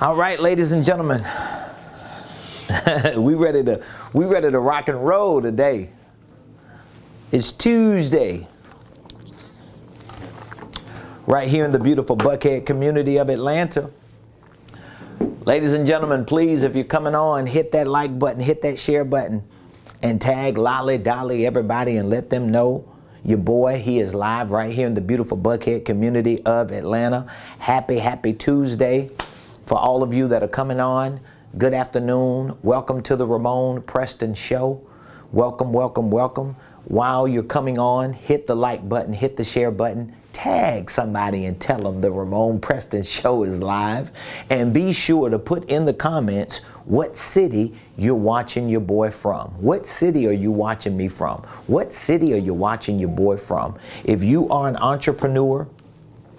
All right, ladies and gentlemen, we ready to rock and roll today. It's Tuesday, right here in the beautiful Buckhead community of Atlanta. Ladies and gentlemen, please, if you're coming on, hit that like button, hit that share button, and tag Lolly, Dolly, everybody, and let them know your boy, he is live right here in the beautiful Buckhead community of Atlanta. Happy Tuesday. For all of you that are coming on, good afternoon. Welcome to the Ramonepreston Show. Welcome. While you're coming on, hit the like button, hit the share button, tag somebody and tell them the Ramonepreston Show is live. And be sure to put in the comments what city you're watching your boy from. What city are you watching me from? What city are you watching your boy from? If you are an entrepreneur,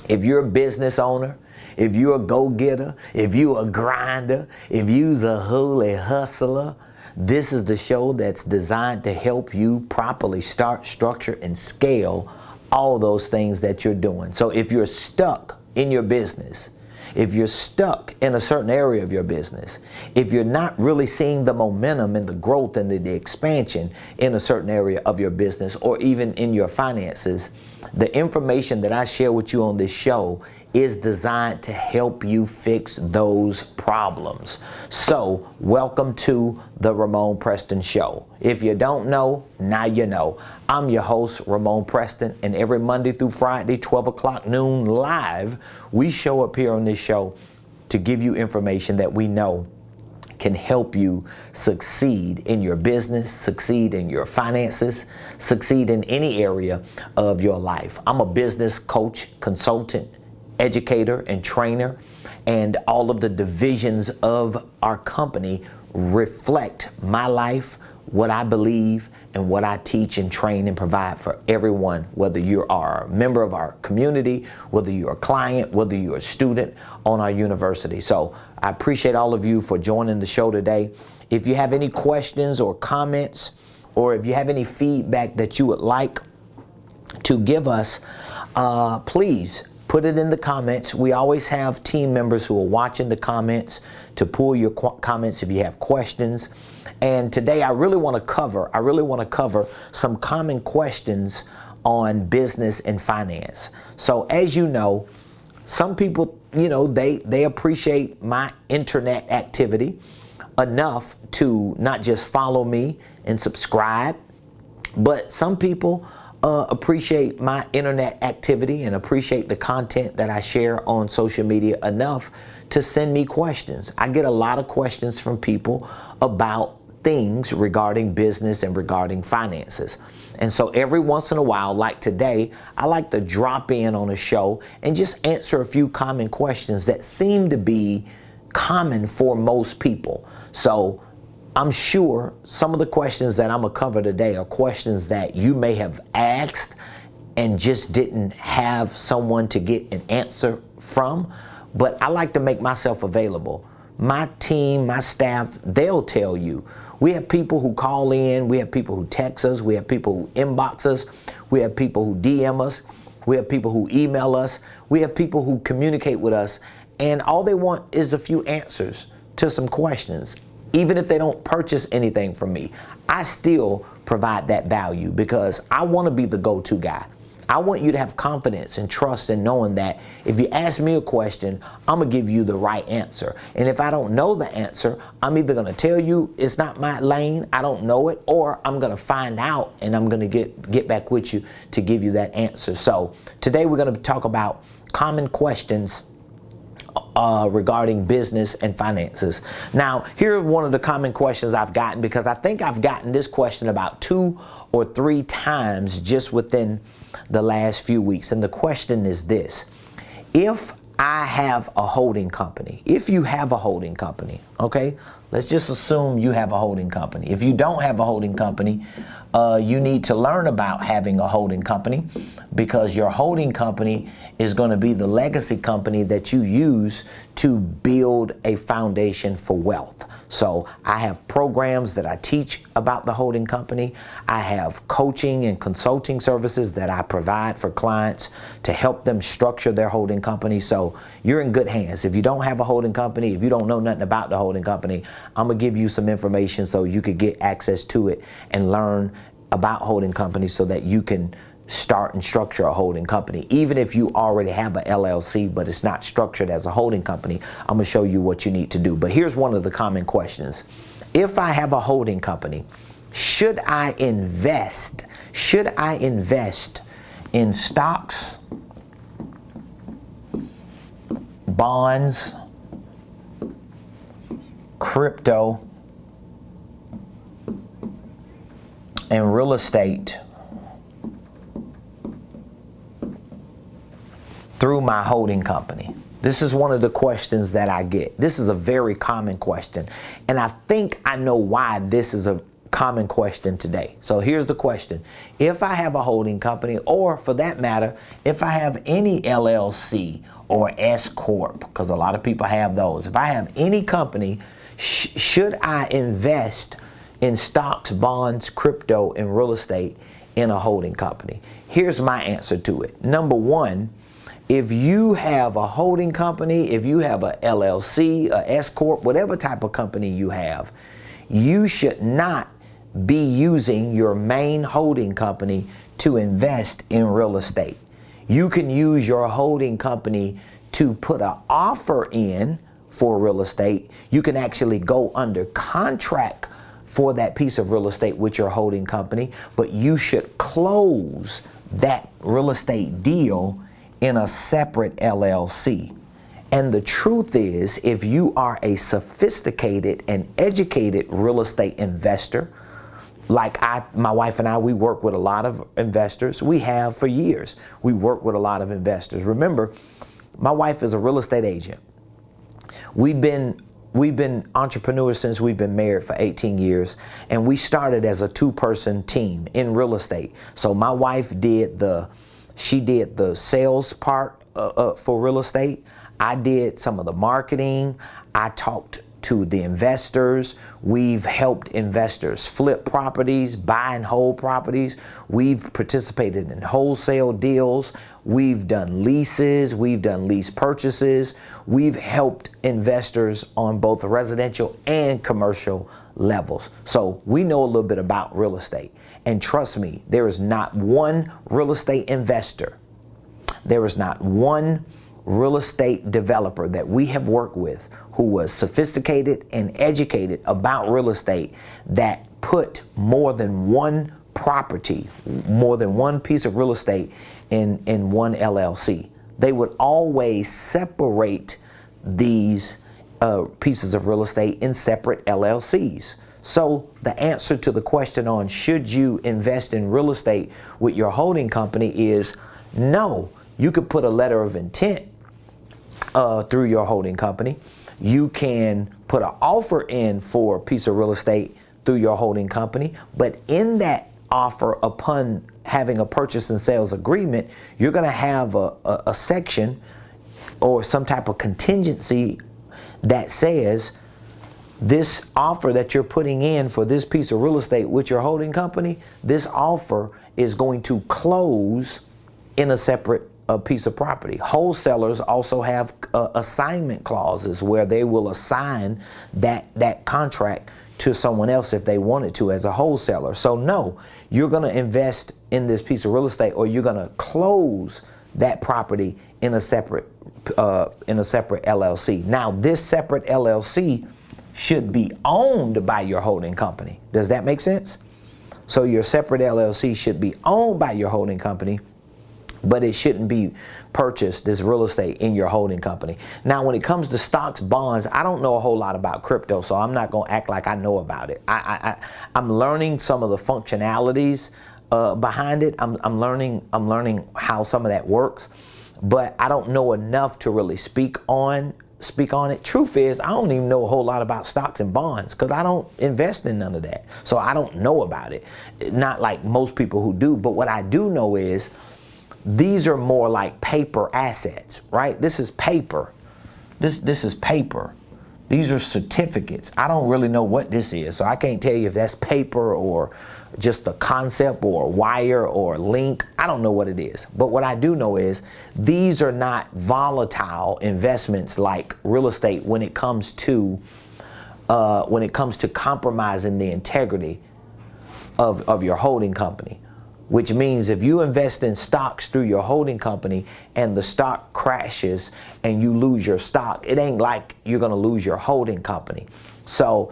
if you're a business owner, if you're a go-getter, if you're a grinder, if you're a holy hustler, this is the show that's designed to help you properly start, structure, and scale all those things that you're doing. So if you're stuck in your business, if you're stuck in a certain area of your business, if you're not really seeing the momentum and the growth and the expansion in a certain area of your business or even in your finances, the information that I share with you on this show is designed to help you fix those problems. So, welcome to the Ramonepreston Show. If you don't know, now you know. I'm your host, Ramonepreston, and every Monday through Friday, 12 o'clock noon live, we show up here on this show to give you information that we know can help you succeed in your business, succeed in your finances, succeed in any area of your life. I'm a business coach, consultant, educator, and trainer, and all of the divisions of our company reflect my life, what I believe, and what I teach and train and provide for everyone, whether you are a member of our community, whether you're a client, whether you're a student on our university. So I appreciate all of you for joining the show today. If you have any questions or comments, or if you have any feedback that you would like to give us, please put it in the comments. We always have team members who are watching the comments to pull your comments if you have questions. And today I really want to cover some common questions on business and finance. So as you know, some people, they appreciate my internet activity enough to not just follow me and subscribe, but some people appreciate my internet activity and appreciate the content that I share on social media enough to send me questions. I get a lot of questions from people about things regarding business and regarding finances. And so every once in a while, like today, I like to drop in on a show and just answer a few common questions that seem to be common for most people. So I'm sure some of the questions that I'm going to cover today are questions that you may have asked and just didn't have someone to get an answer from, but I like to make myself available. My team, my staff, they'll tell you. We have people who call in, we have people who text us, we have people who inbox us, we have people who DM us, we have people who email us, we have people who communicate with us, and all they want is a few answers to some questions. Even if they don't purchase anything from me, I still provide that value because I want to be the go-to guy. I want you to have confidence and trust in knowing that if you ask me a question, I'm going to give you the right answer. And if I don't know the answer, I'm either going to tell you it's not my lane, I don't know it, or I'm going to find out and I'm going to get back with you to give you that answer. So today we're going to talk about common questions regarding business and finances. Now, here are one of the common questions I've gotten, because I think I've gotten this question about 2 or 3 times just within the last few weeks. And the question is this: if I have a holding company, if you have a holding company, okay, let's just assume you have a holding company. If you don't have a holding company, you need to learn about having a holding company, because your holding company is going to be the legacy company that you use to build a foundation for wealth. So I have programs that I teach about the holding company. I have coaching and consulting services that I provide for clients to help them structure their holding company. So So you're in good hands. If you don't have a holding company, if you don't know nothing about the holding company, I'm gonna give you some information so you could get access to it and learn about holding companies so that you can start and structure a holding company. Even if you already have a LLC, but it's not structured as a holding company, I'm gonna show you what you need to do. But here's one of the common questions. If I have a holding company, should I invest in stocks, bonds, crypto, and real estate through my holding company? This is one of the questions that I get. This is a very common question, and I think I know why this is a common question today. So here's the question. If I have a holding company, or for that matter, if I have any LLC or S Corp, because a lot of people have those. If I have any company, should I invest in stocks, bonds, crypto, and real estate in a holding company? Here's my answer to it. Number one, if you have a holding company, if you have a LLC, a S Corp, whatever type of company you have, you should not be using your main holding company to invest in real estate. You can use your holding company to put an offer in for real estate. You can actually go under contract for that piece of real estate with your holding company, but you should close that real estate deal in a separate LLC. And the truth is, if you are a sophisticated and educated real estate investor, like my wife and I, we work with a lot of investors. We have for years. We work with a lot of investors. Remember, my wife is a real estate agent. We've been entrepreneurs since we've been married for 18 years, and we started as a two-person team in real estate. So my wife did the sales part for real estate. I did some of the marketing. I talked to the investors. We've helped investors flip properties, buy and hold properties. We've participated in wholesale deals. We've done leases. We've done lease purchases. We've helped investors on both residential and commercial levels. So we know a little bit about real estate. And trust me, there is not one real estate investor, there is not one real estate developer that we have worked with who was sophisticated and educated about real estate that put more than one property, more than one piece of real estate in one LLC. They would always separate these pieces of real estate in separate LLCs. So the answer to the question on should you invest in real estate with your holding company is no. You could put a letter of intent through your holding company. You can put an offer in for a piece of real estate through your holding company, but in that offer, upon having a purchase and sales agreement, you're going to have a section or some type of contingency that says this offer that you're putting in for this piece of real estate with your holding company, this offer is going to close in a separate piece of property. Wholesalers also have assignment clauses where they will assign that contract to someone else if they wanted to as a wholesaler. So no, you're going to invest in this piece of real estate, or you're going to close that property in a separate LLC. Now, this separate LLC should be owned by your holding company. Does that make sense? So your separate LLC should be owned by your holding company, but it shouldn't be purchased, this real estate, in your holding company. Now, when it comes to stocks, bonds, I don't know a whole lot about crypto, so I'm not going to act like I know about it. I'm learning some of the functionalities behind it. I'm learning how some of that works, but I don't know enough to really speak on it. Truth is, I don't even know a whole lot about stocks and bonds because I don't invest in none of that. So I don't know about it. Not like most people who do, but what I do know is these are more like paper assets, right? This is paper. This is paper. These are certificates. I don't really know what this is, so I can't tell you if that's paper or just a concept or a wire or a link. I don't know what it is. But what I do know is these are not volatile investments like real estate when it comes to compromising the integrity of your holding company. Which means if you invest in stocks through your holding company and the stock crashes and you lose your stock, it ain't like you're going to lose your holding company. So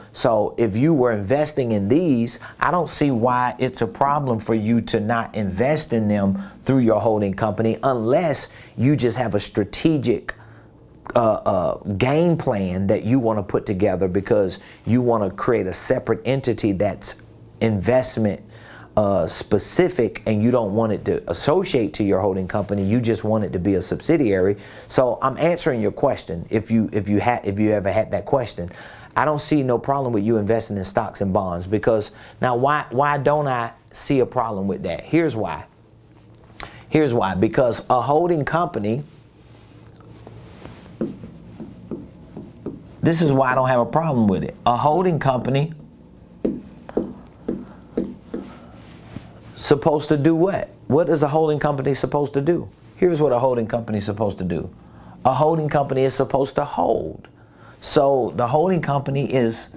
if you were investing in these, I don't see why it's a problem for you to not invest in them through your holding company unless you just have a strategic game plan that you want to put together because you want to create a separate entity that's investment specific, and you don't want it to associate to your holding company. You just want it to be a subsidiary. So I'm answering your question. If you ever had that question, I don't see no problem with you investing in stocks and bonds, because now why don't I see a problem with that? Here's why. Because a holding company, this is why I don't have a problem with it. A holding company supposed to do what? What is a holding company supposed to do? Here's what a holding company is supposed to do. A holding company is supposed to hold. So the holding company is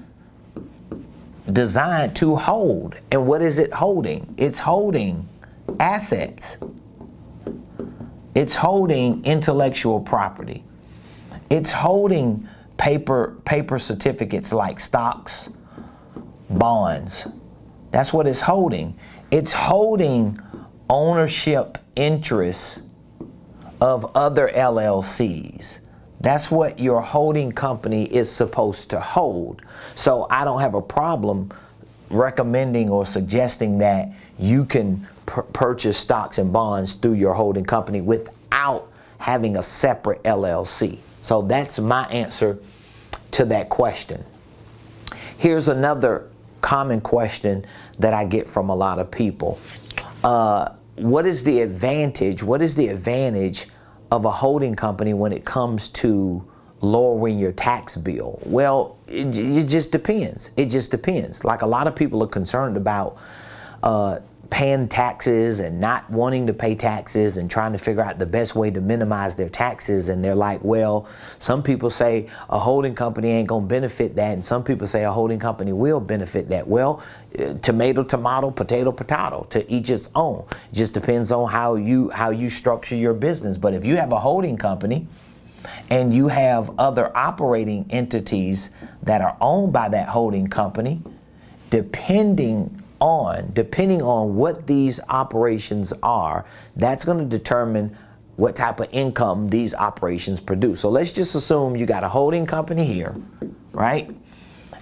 designed to hold. And what is it holding? It's holding assets. It's holding intellectual property. It's holding paper certificates like stocks, bonds. That's what it's holding. It's holding ownership interests of other LLCs. That's what your holding company is supposed to hold. So I don't have a problem recommending or suggesting that you can purchase stocks and bonds through your holding company without having a separate LLC. So that's my answer to that question. Here's another common question that I get from a lot of people. What is the advantage of a holding company when it comes to lowering your tax bill? Well, it just depends. It just depends. Like, a lot of people are concerned about paying taxes and not wanting to pay taxes and trying to figure out the best way to minimize their taxes. And they're like, well, some people say a holding company ain't gonna benefit that, and some people say a holding company will benefit that. Well, tomato, tomato, potato, potato, to each its own. It just depends on how you structure your business. But if you have a holding company and you have other operating entities that are owned by that holding company, depending on what these operations are, that's going to determine what type of income these operations produce. So let's just assume you got a holding company here, right?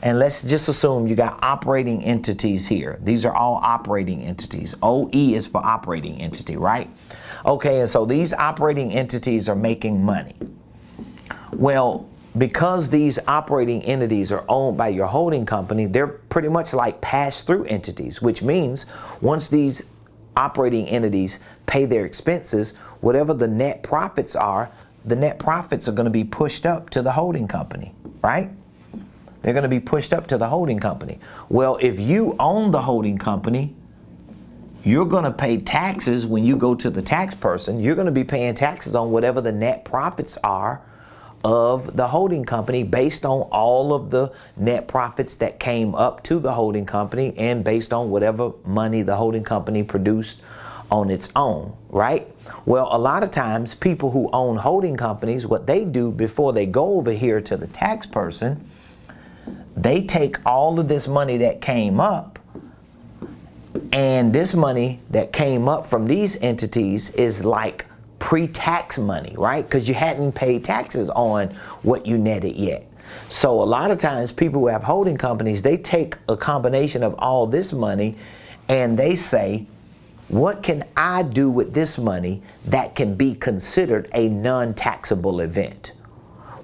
And let's just assume you got operating entities here. These are all operating entities. OE is for operating entity, right? Okay, and so these operating entities are making money. Well, because these operating entities are owned by your holding company, they're pretty much like pass-through entities, which means once these operating entities pay their expenses, whatever the net profits are, the net profits are going to be pushed up to the holding company, right? They're going to be pushed up to the holding company. Well, if you own the holding company, you're going to pay taxes when you go to the tax person. You're going to be paying taxes on whatever the net profits are of the holding company, based on all of the net profits that came up to the holding company and based on whatever money the holding company produced on its own, right? Well, a lot of times people who own holding companies, what they do before they go over here to the tax person, they take all of this money that came up, and this money that came up from these entities is like pre-tax money, right? Because you hadn't paid taxes on what you netted yet. So a lot of times people who have holding companies, they take a combination of all this money and they say, what can I do with this money that can be considered a non-taxable event?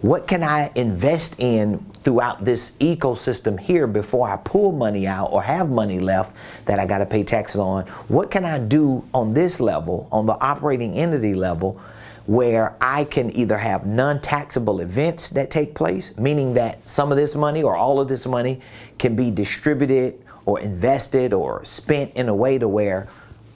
What can I invest in throughout this ecosystem here before I pull money out or have money left that I got to pay taxes on? What can I do on this level, on the operating entity level, where I can either have non-taxable events that take place, meaning that some of this money or all of this money can be distributed or invested or spent in a way to where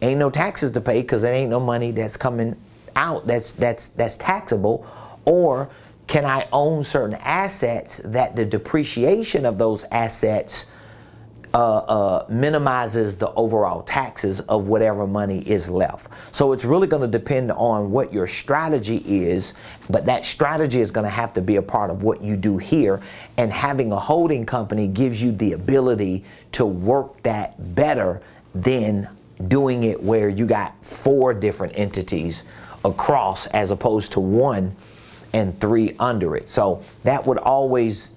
ain't no taxes to pay because there ain't no money that's coming out that's taxable? Or can I own certain assets that the depreciation of those assets minimizes the overall taxes of whatever money is left? So it's really going to depend on what your strategy is, but that strategy is going to have to be a part of what you do here. And having a holding company gives you the ability to work that better than doing it where you got 4 different entities across as opposed to 1 and 3 under it. So that would always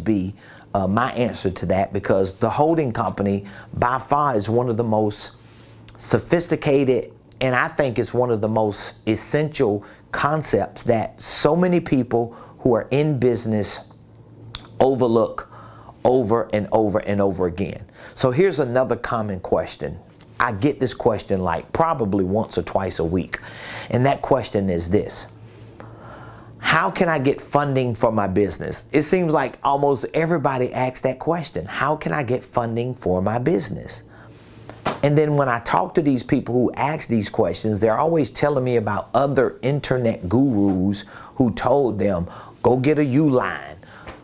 be my answer to that, because the holding company by far is one of the most sophisticated, and I think it's one of the most essential concepts that so many people who are in business overlook over and over and over again. So here's another common question. I get this question like probably once or twice a week, and that question is this: how can I get funding for my business? It seems like almost everybody asks that question. How can I get funding for my business? And then when I talk to these people who ask these questions, they're always telling me about other internet gurus who told them, go get a Uline.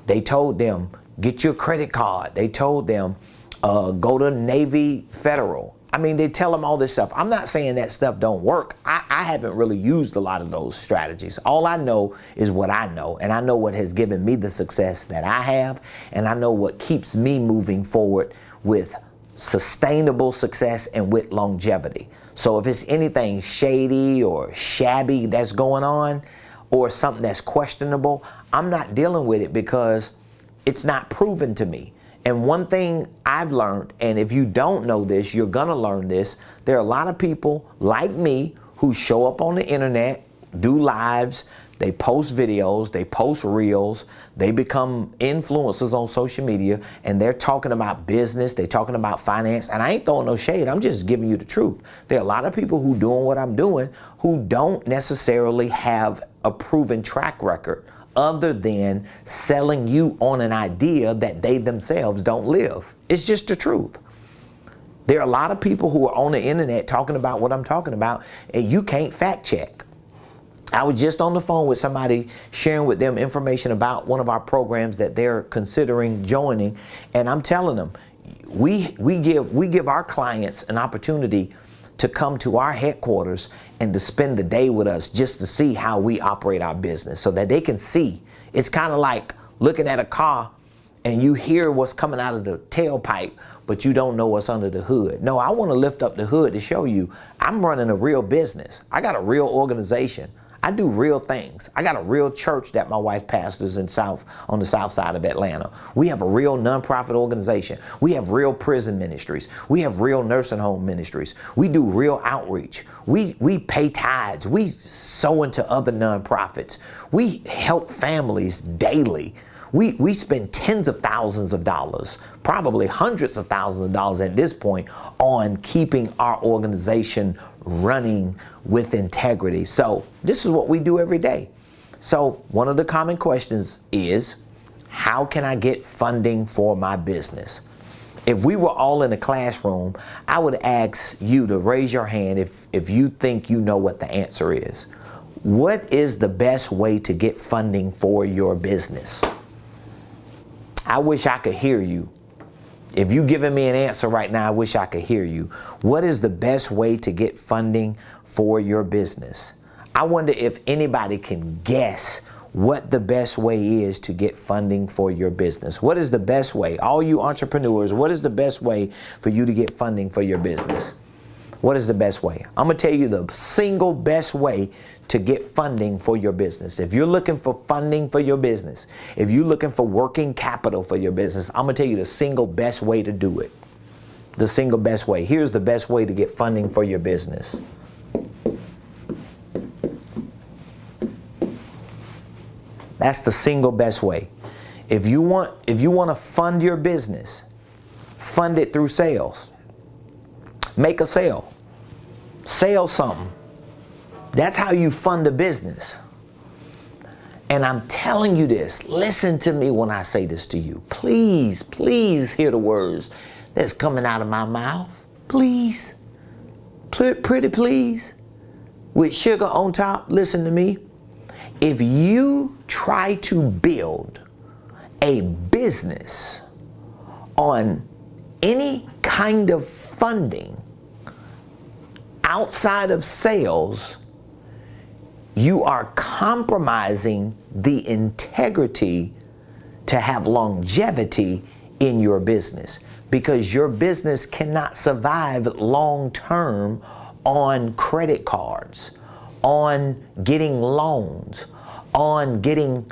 They told them, get your credit card. They told them, go to Navy Federal. I mean, they tell them all this stuff. I'm not saying that stuff don't work. I haven't really used a lot of those strategies. All I know is what I know, and I know what has given me the success that I have, and I know what keeps me moving forward with sustainable success and with longevity. So if it's anything shady or shabby that's going on, or something that's questionable, I'm not dealing with it because it's not proven to me. And one thing I've learned, and if you don't know this, you're gonna learn this, there are a lot of people like me who show up on the internet, do lives, they post videos, they post reels, they become influencers on social media, and they're talking about business, they're talking about finance, and I ain't throwing no shade, I'm just giving you the truth. There are a lot of people who doing what I'm doing who don't necessarily have a proven track record other than selling you on an idea that they themselves don't live. It's just the truth. There are a lot of people who are on the internet talking about what I'm talking about, and you can't fact check. I was just on the phone with somebody sharing with them information about one of our programs that they're considering joining, and I'm telling them, we give our clients an opportunity to come to our headquarters and to spend the day with us just to see how we operate our business so that they can see. It's kind of like looking at a car and you hear what's coming out of the tailpipe, but you don't know what's under the hood. No, I want to lift up the hood to show you I'm running a real business. I got a real organization. I do real things. I got a real church that my wife pastors on the south side of Atlanta. We have a real nonprofit organization. We have real prison ministries. We have real nursing home ministries. We do real outreach. We pay tithes. We sow into other nonprofits. We help families daily. We spend tens of thousands of dollars, probably hundreds of thousands of dollars at this point, on keeping our organization running with integrity. So this is what we do every day. So one of the common questions is, how can I get funding for my business? If we were all in a classroom, I would ask you to raise your hand if you think you know what the answer is. What is the best way to get funding for your business? I wish I could hear you. If you're giving me an answer right now, I wish I could hear you. What is the best way to get funding for your business? I wonder if anybody can guess what the best way is to get funding for your business. What is the best way? All you entrepreneurs, what is the best way for you to get funding for your business? What is the best way? I'm going to tell you the single best way to get funding for your business. If you're looking for funding for your business, if you're looking for working capital for your business, I'm going to tell you the single best way to do it. The single best way. Here's the best way to get funding for your business. That's the single best way. If you want to fund your business, fund it through sales. Make a sale. Sell something. That's how you fund a business. And I'm telling you this, listen to me when I say this to you. Please, please hear the words that's coming out of my mouth. Please, pretty please. With sugar on top, listen to me. If you try to build a business on any kind of funding outside of sales, you are compromising the integrity to have longevity in your business, because your business cannot survive long term on credit cards, on getting loans, on getting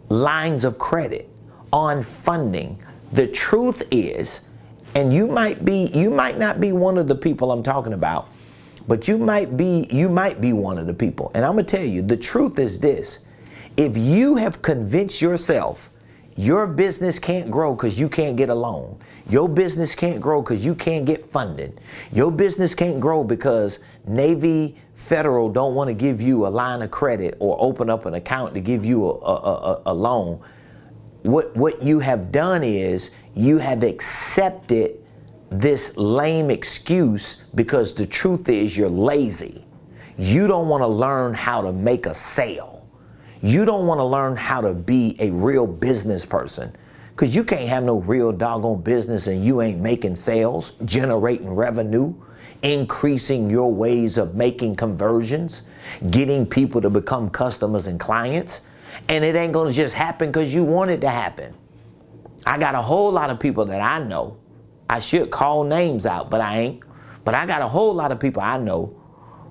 lines of credit, on funding. The truth is, and you might not be one of the people I'm talking about, but you might be one of the people. And I'm gonna tell you, the truth is this: if you have convinced yourself your business can't grow because you can't get a loan, your business can't grow because you can't get funded, your business can't grow because Navy Federal don't want to give you a line of credit or open up an account to give you a loan, what you have done is you have accepted this lame excuse, because the truth is you're lazy. You don't want to learn how to make a sale. You don't want to learn how to be a real business person, because you can't have no real doggone business and you ain't making sales, generating revenue, increasing your ways of making conversions, getting people to become customers and clients. And it ain't going to just happen because you want it to happen. I got a whole lot of people that I know. I should call names out, but I ain't. But I got a whole lot of people I know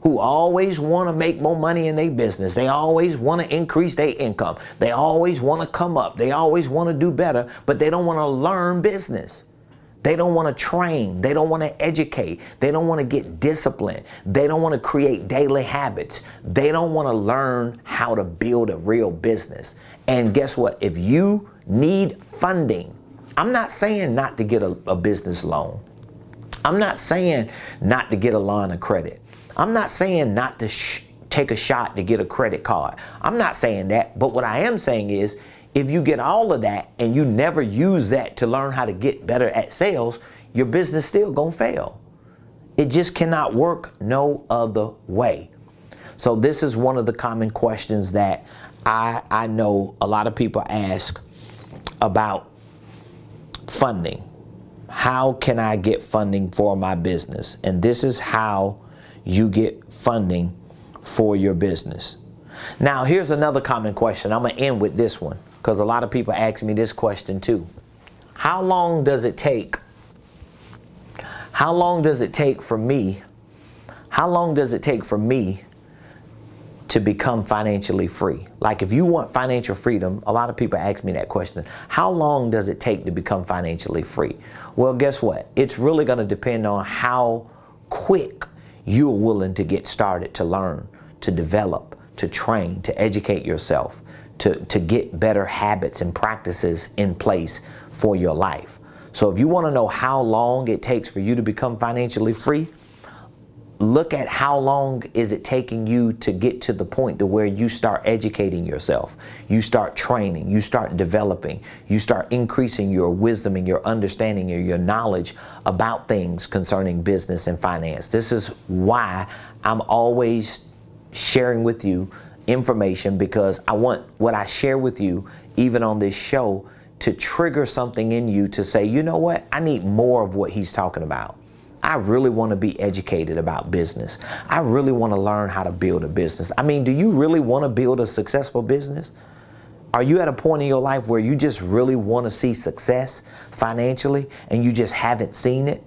who always want to make more money in their business. They always want to increase their income. They always want to come up. They always want to do better, but they don't want to learn business. They don't want to train. They don't want to educate. They don't want to get disciplined. They don't want to create daily habits. They don't want to learn how to build a real business. And guess what? If you need funding, I'm not saying not to get a business loan. I'm not saying not to get a line of credit. I'm not saying not to take a shot to get a credit card. I'm not saying that. But what I am saying is, if you get all of that and you never use that to learn how to get better at sales, your business still gonna fail. It just cannot work no other way. So this is one of the common questions that I know a lot of people ask about funding. How can I get funding for my business? And this is how you get funding for your business. Now, here's another common question. I'm gonna end with this one because a lot of people ask me this question too. How long does it take? How long does it take for me? How long does it take for me to become financially free? Like, if you want financial freedom, a lot of people ask me that question. How long does it take to become financially free? Well, guess what? It's really going to depend on how quick you're willing to get started, to learn, to develop, to train, to educate yourself, to get better habits and practices in place for your life. So if you want to know how long it takes for you to become financially free, look at how long is it taking you to get to the point to where you start educating yourself, you start training, you start developing, you start increasing your wisdom and your understanding or your knowledge about things concerning business and finance. This is why I'm always sharing with you information, because I want what I share with you, even on this show, to trigger something in you to say, you know what, I need more of what he's talking about. I really want to be educated about business. I really want to learn how to build a business. I mean, do you really want to build a successful business? Are you at a point in your life where you just really want to see success financially and you just haven't seen it?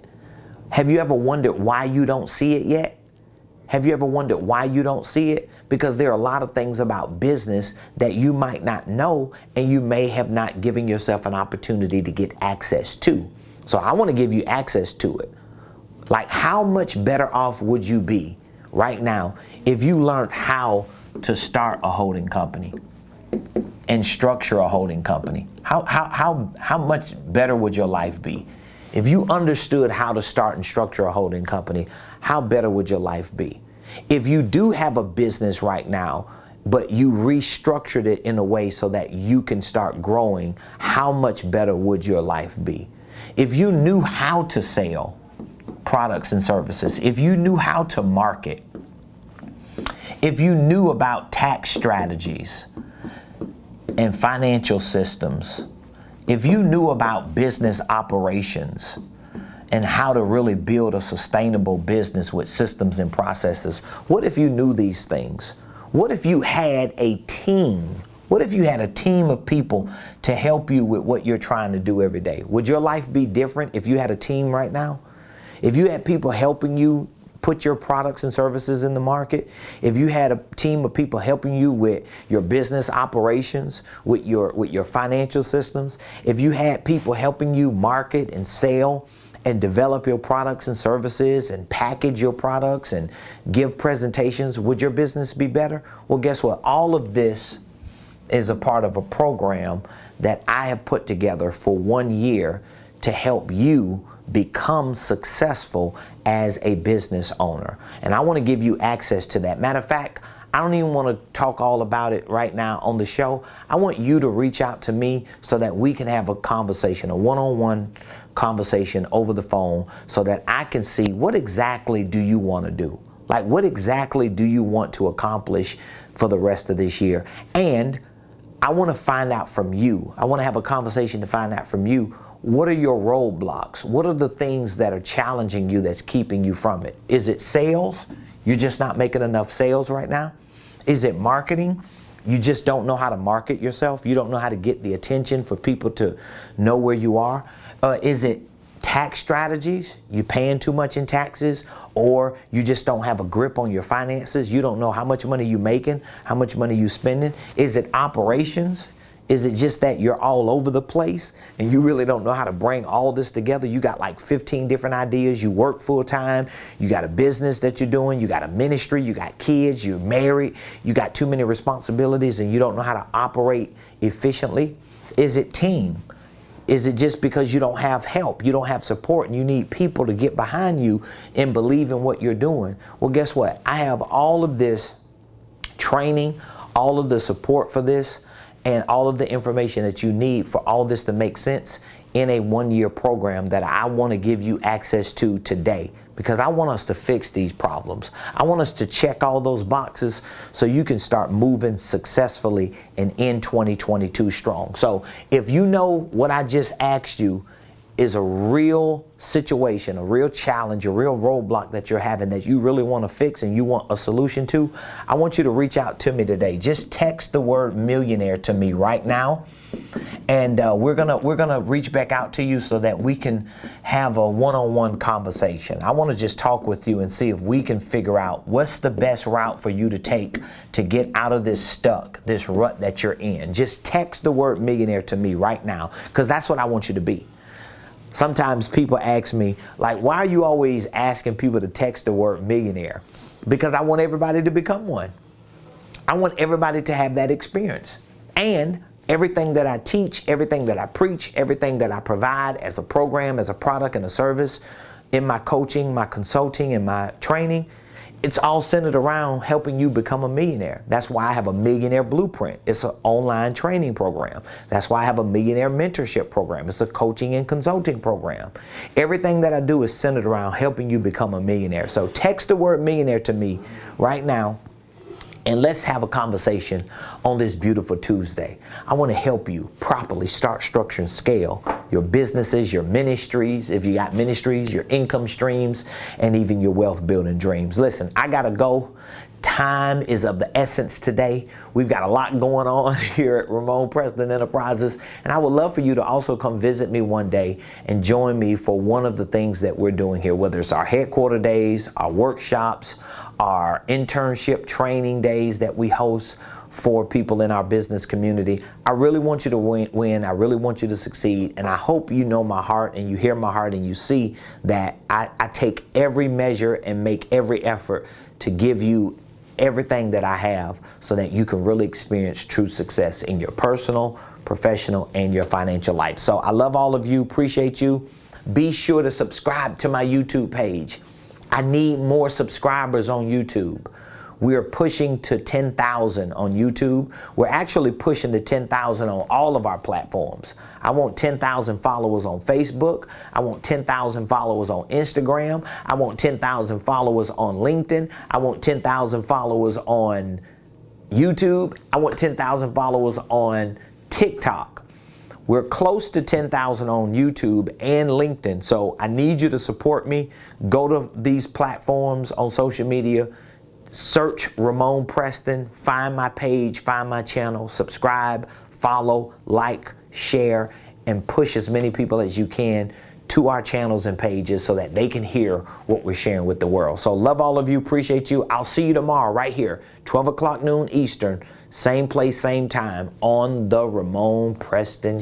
Have you ever wondered why you don't see it yet? Have you ever wondered why you don't see it? Because there are a lot of things about business that you might not know, and you may have not given yourself an opportunity to get access to. So I want to give you access to it. Like, how much better off would you be right now if you learned how to start a holding company and structure a holding company? How much better would your life be? If you understood how to start and structure a holding company, how better would your life be? If you do have a business right now but you restructured it in a way so that you can start growing, how much better would your life be? If you knew how to sell products and services, if you knew how to market, if you knew about tax strategies and financial systems, if you knew about business operations and how to really build a sustainable business with systems and processes, what if you knew these things? What if you had a team? What if you had a team of people to help you with what you're trying to do every day? Would your life be different if you had a team right now? If you had people helping you put your products and services in the market, if you had a team of people helping you with your business operations, with your financial systems, if you had people helping you market and sell and develop your products and services and package your products and give presentations, would your business be better? Well, guess what? All of this is a part of a program that I have put together for 1 year to help you become successful as a business owner. And I want to give you access to that. Matter of fact, I don't even want to talk all about it right now on the show. I want you to reach out to me so that we can have a conversation, a one-on-one conversation over the phone, so that I can see what exactly do you want to do? Like, what exactly do you want to accomplish for the rest of this year? And I want to find out from you. I want to have a conversation to find out from you, what are your roadblocks? What are the things that are challenging you that's keeping you from it? Is it sales? You're just not making enough sales right now? Is it marketing? You just don't know how to market yourself? You don't know how to get the attention for people to know where you are? Is it tax strategies? You paying too much in taxes, or you just don't have a grip on your finances? You don't know how much money you're making, how much money you're spending? Is it operations? Is it just that you're all over the place and you really don't know how to bring all this together? You got like 15 different ideas. You work full time. You got a business that you're doing. You got a ministry. You got kids. You're married. You got too many responsibilities and you don't know how to operate efficiently. Is it team? Is it just because you don't have help? You don't have support and you need people to get behind you and believe in what you're doing? Well, guess what? I have all of this training, all of the support for this, and all of the information that you need for all this to make sense in a 1-year program that I want to give you access to today, because I want us to fix these problems. I want us to check all those boxes so you can start moving successfully and in 2022 strong. So if you know what I just asked you is a real situation, a real challenge, a real roadblock that you're having that you really want to fix and you want a solution to, I want you to reach out to me today. Just text the word millionaire to me right now, and we're gonna reach back out to you so that we can have a one-on-one conversation. I want to just talk with you and see if we can figure out what's the best route for you to take to get out of this this rut that you're in. Just text the word millionaire to me right now, because that's what I want you to be. Sometimes people ask me, like, why are you always asking people to text the word millionaire? Because I want everybody to become one. I want everybody to have that experience. And everything that I teach, everything that I preach, everything that I provide as a program, as a product and a service, in my coaching, my consulting, and my training, it's all centered around helping you become a millionaire. That's why I have a Millionaire Blueprint. It's an online training program. That's why I have a Millionaire Mentorship program. It's a coaching and consulting program. Everything that I do is centered around helping you become a millionaire. So text the word millionaire to me right now, and let's have a conversation on this beautiful Tuesday. I want to help you properly start, structure, and scale your businesses, your ministries, if you got ministries, your income streams, and even your wealth building dreams. Listen, I got to go. Time is of the essence today. We've got a lot going on here at Ramonepreston Enterprises, and I would love for you to also come visit me one day and join me for one of the things that we're doing here, whether it's our headquarter days, our workshops, our internship training days that we host for people in our business community. I really want you to win. I really want you to succeed. And I hope you know my heart and you hear my heart and you see that I take every measure and make every effort to give you everything that I have so that you can really experience true success in your personal, professional, and your financial life. So I love all of you. Appreciate you. Be sure to subscribe to my YouTube page. I need more subscribers on YouTube. We are pushing to 10,000 on YouTube. We're actually pushing to 10,000 on all of our platforms. I want 10,000 followers on Facebook. I want 10,000 followers on Instagram. I want 10,000 followers on LinkedIn. I want 10,000 followers on YouTube. I want 10,000 followers on TikTok. We're close to 10,000 on YouTube and LinkedIn. So I need you to support me. Go to these platforms on social media. Search Ramonepreston, find my page, find my channel, subscribe, follow, like, share, and push as many people as you can to our channels and pages so that they can hear what we're sharing with the world. So love all of you, appreciate you. I'll see you tomorrow right here, 12 o'clock noon Eastern, same place, same time on the Ramonepreston